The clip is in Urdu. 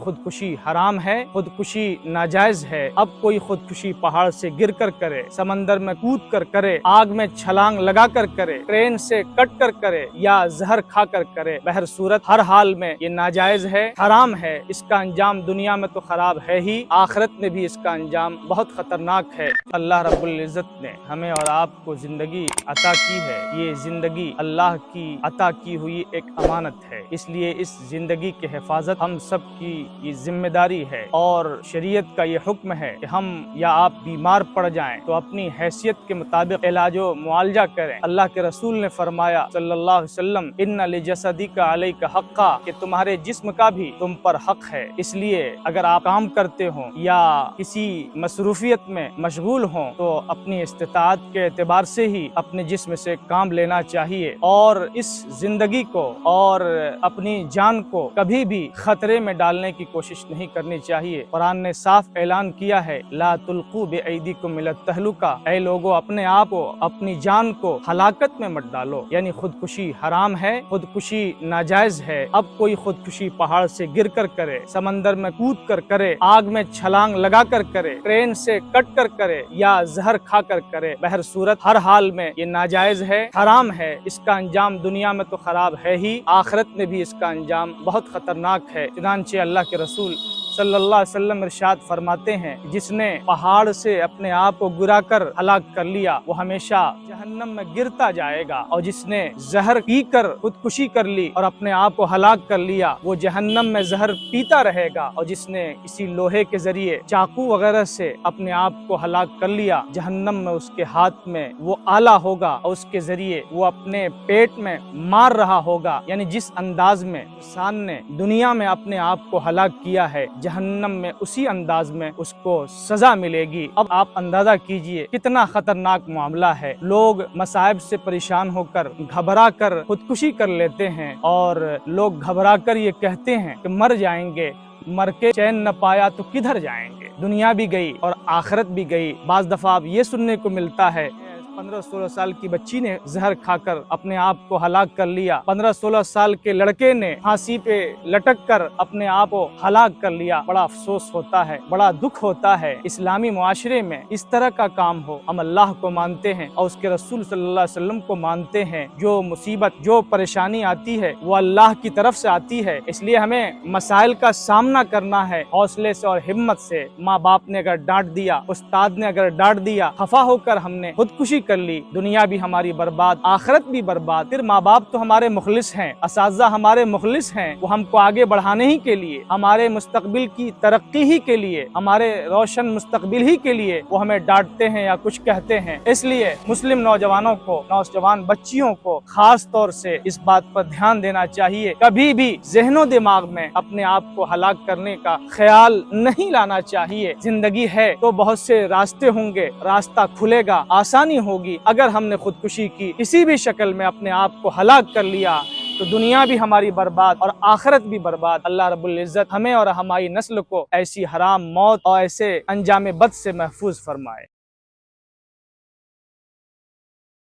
خودکشی حرام ہے، خودکشی ناجائز ہے۔ اب کوئی خودکشی پہاڑ سے گر کر کرے، سمندر میں کود کر کرے، آگ میں چھلانگ لگا کر کرے، ٹرین سے کٹ کر کرے یا زہر کھا کر کرے، بہر صورت ہر حال میں یہ ناجائز ہے، حرام ہے۔ اس کا انجام دنیا میں تو خراب ہے ہی، آخرت میں بھی اس کا انجام بہت خطرناک ہے۔ اللہ رب العزت نے ہمیں اور آپ کو زندگی عطا کی ہے۔ یہ زندگی اللہ کی عطا کی ہوئی ایک امانت ہے، اس لیے اس زندگی کی حفاظت ہم سب کی یہ ذمہ داری ہے، اور شریعت کا یہ حکم ہے کہ ہم یا آپ بیمار پڑ جائیں تو اپنی حیثیت کے مطابق علاج و معالجہ کریں۔ اللہ کے رسول نے فرمایا صلی اللہ علیہ وسلم، ان لجسدک علیک حقا، کہ تمہارے جسم کا بھی تم پر حق ہے، اس لیے اگر آپ کام کرتے ہوں یا کسی مصروفیت میں مشغول ہوں تو اپنی استطاعت کے اعتبار سے ہی اپنے جسم سے کام لینا چاہیے، اور اس زندگی کو اور اپنی جان کو کبھی بھی خطرے میں ڈالنے کی کوشش نہیں کرنی چاہیے۔ قرآن نے صاف اعلان کیا ہے، لا تلقوا بأیدیکم الی التہلکہ، اے لوگو اپنے آپ کو، اپنی جان کو ہلاکت میں مت ڈالو، یعنی خودکشی حرام ہے، خودکشی ناجائز ہے۔ اب کوئی خودکشی پہاڑ سے گر کر کرے، سمندر میں کود کر کرے، آگ میں چھلانگ لگا کر کرے، ٹرین سے کٹ کر کرے یا زہر کھا کر کرے، بہر صورت ہر حال میں یہ ناجائز ہے، حرام ہے۔ اس کا انجام دنیا میں تو خراب ہے ہی، آخرت میں بھی اس کا انجام بہت خطرناک ہے۔ چنانچہ اللہ کے رسول صلی اللہ علیہ وسلم ارشاد فرماتے ہیں، جس نے پہاڑ سے اپنے آپ کو گرا کر ہلاک کر لیا وہ ہمیشہ جہنم میں گرتا جائے گا، اور جس نے زہر پی کر خودکشی کر لی اور اپنے آپ کو ہلاک کر لیا وہ جہنم میں زہر پیتا رہے گا، اور جس نے کسی لوہے کے ذریعے چاقو وغیرہ سے اپنے آپ کو ہلاک کر لیا جہنم میں اس کے ہاتھ میں وہ آلہ ہوگا، اور اس کے ذریعے وہ اپنے پیٹ میں مار رہا ہوگا۔ یعنی جس انداز میں انسان نے دنیا میں اپنے آپ کو ہلاک کیا ہے، جہنم میں اسی انداز میں اس کو سزا ملے گی۔ اب آپ اندازہ کیجئے کتنا خطرناک معاملہ ہے۔ لوگ مصائب سے پریشان ہو کر گھبرا کر خودکشی کر لیتے ہیں، اور لوگ گھبرا کر یہ کہتے ہیں کہ مر جائیں گے، مر کے چین نہ پایا تو کدھر جائیں گے۔ دنیا بھی گئی اور آخرت بھی گئی۔ بعض دفعہ اب یہ سننے کو ملتا ہے 15-16 سال کی بچی نے زہر کھا کر اپنے آپ کو ہلاک کر لیا، 15-16 سال کے لڑکے نے پھانسی پہ لٹک کر اپنے آپ کو ہلاک کر لیا۔ بڑا افسوس ہوتا ہے، بڑا دکھ ہوتا ہے اسلامی معاشرے میں اس طرح کا کام ہو۔ ہم اللہ کو مانتے ہیں اور اس کے رسول صلی اللہ علیہ وسلم کو مانتے ہیں، جو مصیبت جو پریشانی آتی ہے وہ اللہ کی طرف سے آتی ہے، اس لیے ہمیں مسائل کا سامنا کرنا ہے حوصلے سے اور ہمت سے۔ ماں باپ نے اگر ڈانٹ دیا، استاد نے اگر ڈانٹ دیا، خفا ہو کر ہم نے خودکشی کر لی، دنیا بھی ہماری برباد، آخرت بھی برباد۔ پھر ماں باپ تو ہمارے مخلص ہیں، اساتذہ ہمارے مخلص ہیں، وہ ہم کو آگے بڑھانے ہی کے لیے، ہمارے مستقبل کی ترقی ہی کے لیے، ہمارے روشن مستقبل ہی کے لیے وہ ہمیں ڈانٹتے ہیں یا کچھ کہتے ہیں۔ اس لیے مسلم نوجوانوں کو، نوجوان بچیوں کو خاص طور سے اس بات پر دھیان دینا چاہیے، کبھی بھی ذہن و دماغ میں اپنے آپ کو ہلاک کرنے کا خیال نہیں لانا چاہیے۔ زندگی ہے تو بہت سے راستے ہوں گے، راستہ کھلے گا، آسانی ہوگی۔ اگر ہم نے خودکشی کی، کسی بھی شکل میں اپنے آپ کو ہلاک کر لیا تو دنیا بھی ہماری برباد اور آخرت بھی برباد۔ اللہ رب العزت ہمیں اور ہماری نسل کو ایسی حرام موت اور ایسے انجام بد سے محفوظ فرمائے۔